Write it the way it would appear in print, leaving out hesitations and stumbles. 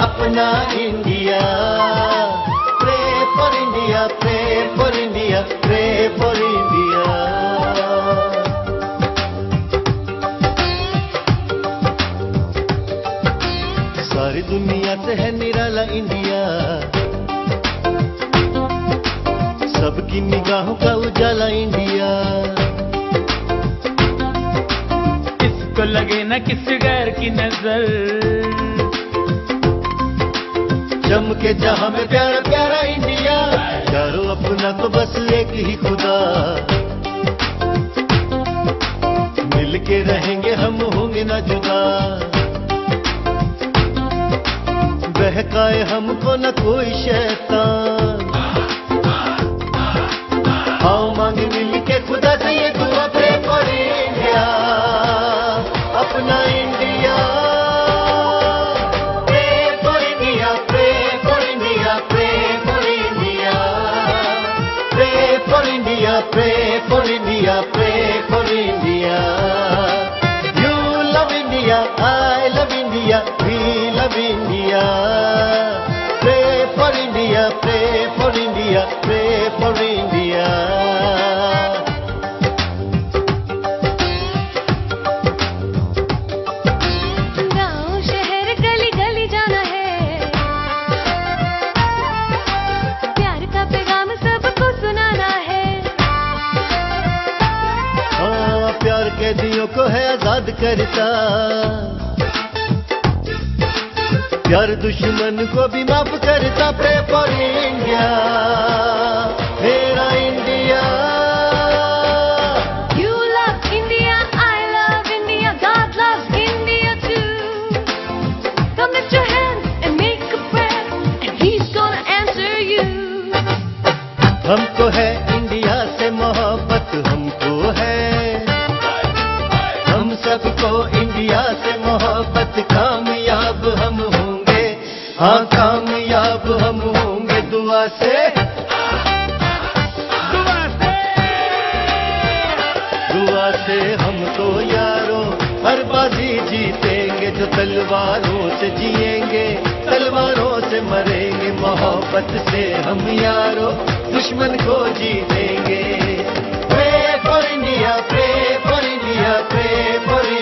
अपना India, pray for India, pray for India, pray for India। सारी दुनिया से है निराला इंडिया, सबकी निगाहों का उजाला इंडिया। इसको लगे न किसी गैर की नजर, चमके जहां में प्यारा प्यारा इंडिया। यारो अपना तो बस एक ही खुदा, मिलके रहेंगे हम होंगे ना जुदा। बहकाए हमको न कोई शैतान, आओ मांगे मिलके खुदा से ये दुआ, प्रे फॉर इंडिया, अपना India. Pray for India, pray for India. You love India, I love India, we love India. Pray for India, pray for India, pray for India. गाँव शहर गली गली जाना है, प्यार का पैगाम सबको सुनाना है। प्यार कैदियों को है आजाद करता, प्यार दुश्मन को भी माफ करता। प्रे फॉर इंडिया, मेरा India. You love India, I love India, God loves India too. Come lift your hands and make a prayer, and He's gonna answer you. हमको है इंडिया से मोहब्बत, हमको है सबको इंडिया से मोहब्बत। कामयाब हम होंगे, हाँ कामयाब हम होंगे दुआ से, दुआ से हम तो यारों हर बाजी जीतेंगे। जो तलवारों से जिएंगे, तलवारों से मरेंगे। मोहब्बत से हम यारों दुश्मन को जीतेंगे। Pray for India, pray for India, pray for India।